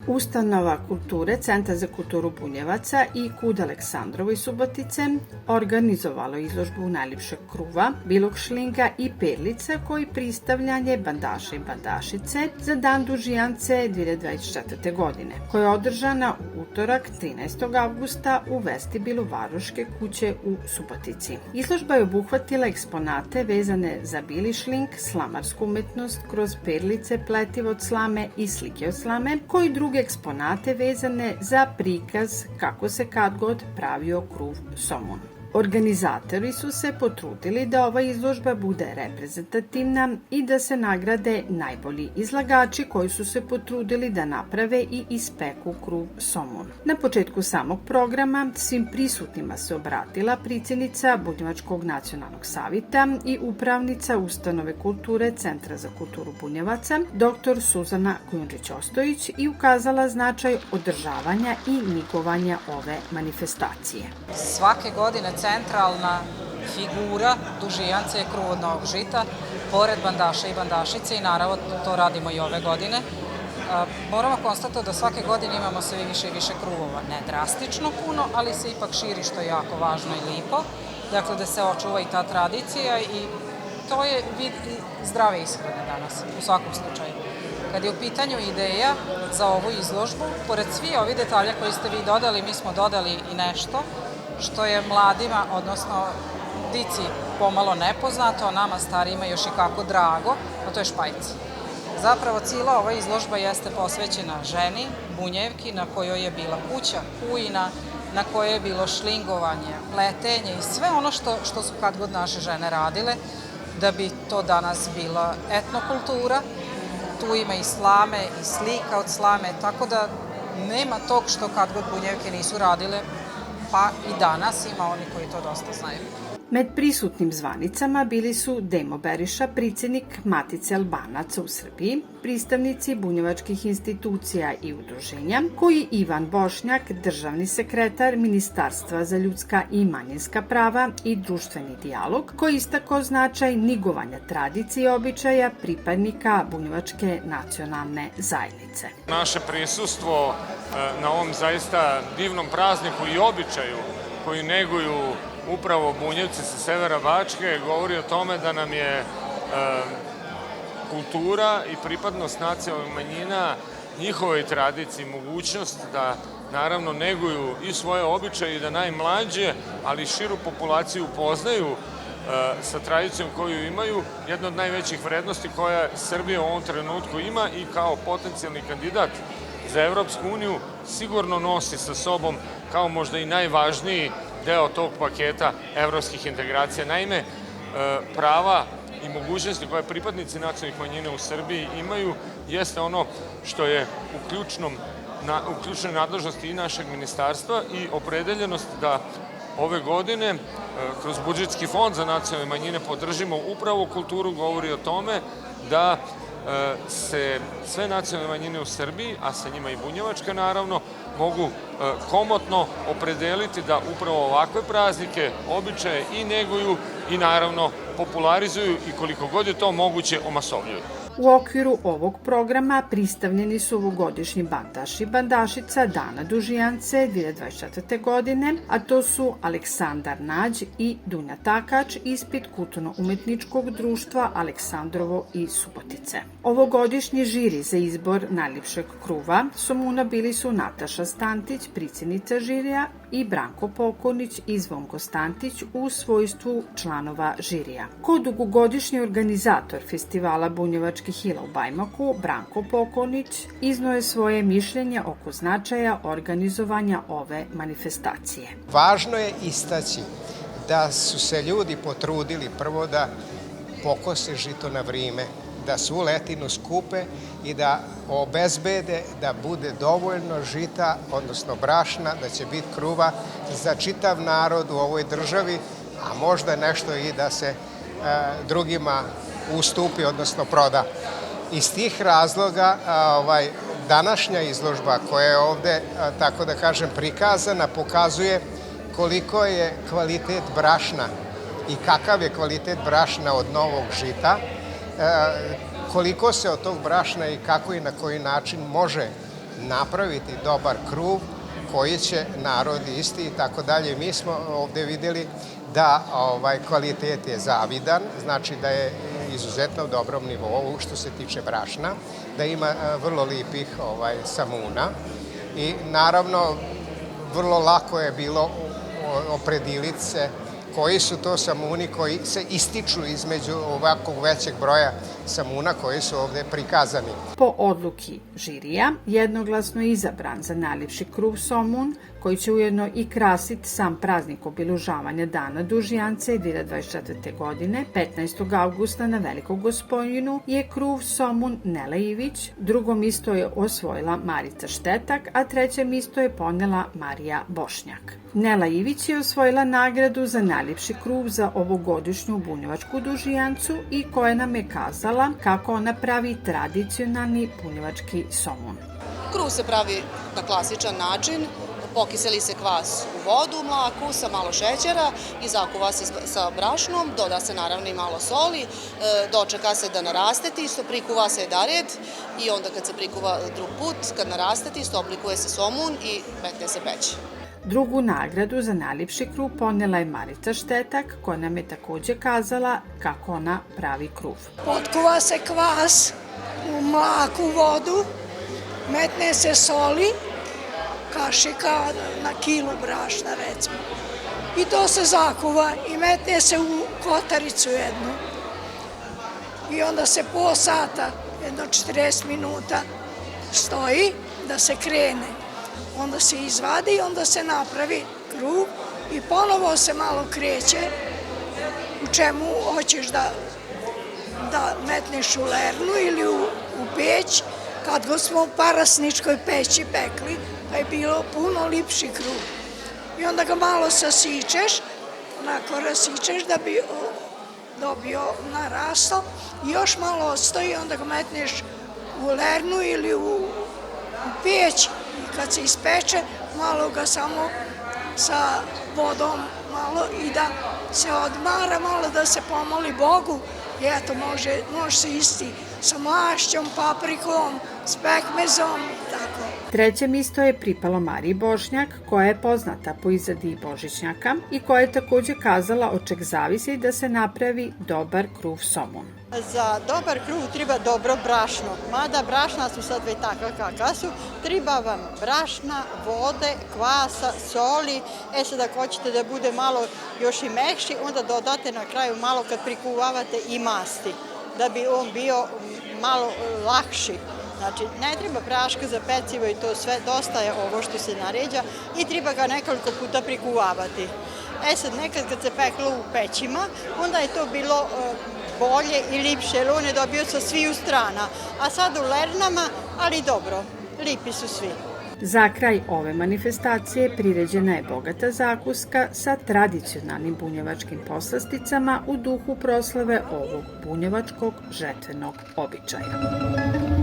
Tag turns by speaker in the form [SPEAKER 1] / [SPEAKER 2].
[SPEAKER 1] Ustanova kulture Centar za kulturu Bunjevaca i KUD Aleksandrovo iz Subotice organizovalo izložbu najljepšeg kruva, bilog šlinga i perlica koji pristavljanje bandaša i bandašice za dan Dužijance 2024. godine, koja je održana u utorak 13. avgusta u vestibilu Varoške kuće u Subotici. Izložba je obuhvatila eksponate vezane za bili šling, slamarsku umetnost kroz perlice, pletivo od slame i slike od slame, koji druge eksponate vezane za prikaz kako se kad god pravio kruv somun. Organizatori su se potrudili da ova izložba bude reprezentativna i da se nagrade najbolji izlagači koji su se potrudili da naprave i ispeku kruv somun. Na početku samog programa svim prisutnima se obratila predsjednica Bunjevačkog nacionalnog savita i upravnica Ustanove kulture Centra za kulturu Bunjevaca, dr. Suzana Kujundžić-Ostojić, i ukazala značaj održavanja i negovanja ove manifestacije.
[SPEAKER 2] Svake godine centralna figura Dužijance je kruv od novog žita, pored bandaša i bandašice, i naravno to radimo i ove godine. Moramo konstatovati da svake godine imamo sve više i više kruvova. Ne drastično puno, ali se ipak širi, što je jako važno i lijepo. Dakle, da se očuva i ta tradicija, i to je vid zdrave ishrane danas, u svakom slučaju. Kad je u pitanju ideja za ovu izložbu, pored svi ovih detalja koji ste vi dodali, mi smo dodali i nešto što je mladima, odnosno dici, pomalo nepoznato, a nama starijima još i kako drago, a to je špajc. Zapravo cijela ova izložba jeste posvećena ženi, Bunjevki, na kojoj je bila kuća, kujina, na kojoj je bilo šlingovanje, pletenje i sve ono što su kad god naše žene radile, da bi to danas bila etnokultura. Tu ima i slame, i slika od slame, tako da nema tog što kad god Bunjevke nisu radile, pa i danas ima oni koji to dosta znaju.
[SPEAKER 1] Med prisutnim zvanicama bili su Demo Beriša, predsjednik Matice Albanaca u Srbiji, predstavnici bunjevačkih institucija i udruženja, koji Ivan Bošnjak, državni sekretar Ministarstva za ljudska i manjinska prava i društveni dijalog, koji istakao značaj negovanja tradicije i običaja pripadnika bunjevačke nacionalne zajednice.
[SPEAKER 3] Naše prisustvo na ovom zaista divnom prazniku i običaju koji neguju upravo Bunjevci sa severa Bačke govori o tome da nam je kultura i pripadnost nacionalnih manjina, njihovoj tradiciji, mogućnost da naravno neguju i svoje običaje i da najmlađe, ali širu populaciju upoznaju sa tradicijom koju imaju, jedna od najvećih vrednosti koja Srbija u ovom trenutku ima i kao potencijalni kandidat za Evropsku uniju sigurno nosi sa sobom kao možda i najvažniji deo tog paketa evropskih integracija. Naime, prava i mogućnosti koje pripadnici nacionalnih manjina u Srbiji imaju jeste ono što je u ključnoj nadležnosti i našeg ministarstva i opredeljenost da ove godine kroz budžetski fond za nacionalne manjine podržimo upravo kulturu, govori o tome da se sve nacionalne manjine u Srbiji, a sa njima i bunjevačka naravno, mogu komotno opredeliti da upravo ovakve praznike, običaje i neguju i naravno popularizuju i koliko god je to moguće omasovljuju.
[SPEAKER 1] U okviru ovog programa pristavljeni su ovogodišnji bandaš i bandašica Dana Dužijance 2024. godine, a to su Aleksandar Nađ i Dunja Takač, ispit Kulturno-umetničkog društva Aleksandrovo i Subotice. Ovogodišnji žiri za izbor najljepšeg kruva somuna bili su Nataša Stantić, predsjednica žirija, i Branko Pokornić i Zvonko Stantić u svojstvu članova žirija. Ko dugogodišnji organizator festivala Bunjevački Hila u Bajmaku, Branko Pokornić izneo je svoje mišljenje oko značaja organizovanja ove manifestacije.
[SPEAKER 4] Važno je istaći da su se ljudi potrudili prvo da pokose žito na vrijeme, da svu letinu skupe i da obezbede da bude dovoljno žita, odnosno brašna, da će biti kruva za čitav narod u ovoj državi, a možda nešto i da se drugima ustupi, odnosno proda. Iz tih razloga današnja izložba koja je ovde, tako da kažem, prikazana, pokazuje koliko je kvalitet brašna i kakav je kvalitet brašna od novog žita, koliko se od tog brašna i kako i na koji način može napraviti dobar kruv koji će narod isti i tako dalje. Mi smo ovde videli da kvalitet je zavidan, znači da je izuzetno u dobrom nivou što se tiče brašna, da ima vrlo lipih samuna i naravno vrlo lako je bilo opredijeliti se koji su to samuni koji se ističu između ovakvog većeg broja samuna koji su ovde prikazani.
[SPEAKER 1] Po odluki žirija, jednoglasno je izabran za najljepši kruv somun, koji će ujedno i krasiti sam praznik obilježavanja Dana Dužijance 2024. godine, 15. augusta na Velikog Gospojinu, je kruv somun Nela Ivić, drugo mesto je osvojila Marica Štetak, a treće mesto je ponela Marija Bošnjak. Nela Ivić je osvojila nagradu za najljepši kruv za ovogodišnju bunjevačku dužijancu i koja nam je kazala kako ona pravi tradicionalni bunjevački somun.
[SPEAKER 5] Kruv se pravi na klasičan način, pokiseli se kvas u vodu, mlaku sa malo šećera i zakuva se sa brašnom, doda se naravno i malo soli, dočeka se da naraste tisto, prikuva se jedared i onda kad se prikuva drug put, kad naraste tisto, oblikuje se somun i metne se peći.
[SPEAKER 1] Drugu nagradu za najljepši kruv ponela je Marica Štetak, koja nam je takođe kazala kako ona pravi kruv.
[SPEAKER 6] Potkuva se kvas u mlaku vodu, metne se soli, kašika na kilu brašna recimo. I to se zakuva i metne se u kotaricu jednu. I onda se po sata, jedno 40 minuta stoji da se krene. Onda se izvadi i onda se napravi kruv i ponovo se malo kreće u čemu hoćeš da metneš u lernu ili u peć. Kad go smo u parasničkoj peći pekli, pa je bilo puno lipši kruv. I onda ga malo sasičeš, onako rasičeš da bi dobio narasto i još malo odstoji, onda ga metneš u lernu ili u peć i kad se ispeče, malo ga samo sa vodom malo i da se odmara, malo da se pomoli Bogu i eto može se isti sa mašćom, paprikom, s pekmezom, tako.
[SPEAKER 1] Treće mesto je pripalo Mariji Bošnjak, koja je poznata po izradi božićnjaka i koja je takođe kazala od čeg zavisi da se napravi dobar kruv somun.
[SPEAKER 7] Za dobar kruv treba dobro brašno, mada brašna su sad već takva kakva su, treba vam brašna, vode, kvasa, soli, sad ako hoćete da bude malo još i mekši, onda dodate na kraju malo kad prikuvavate i masti, da bi on bio malo lakši. Znači, ne treba praška za pecivo i to sve, dosta je ovo što se naređa i treba ga nekoliko puta prikuvavati. Sad nekad kad se peklo u pećima, onda je to bilo bolje i lipše, jer on je dobio sa sviju strana. A sad u lernama, ali dobro, lipi su svi.
[SPEAKER 1] Za kraj ove manifestacije priređena je bogata zakuska sa tradicionalnim bunjevačkim poslasticama u duhu proslave ovog bunjevačkog žetvenog običaja.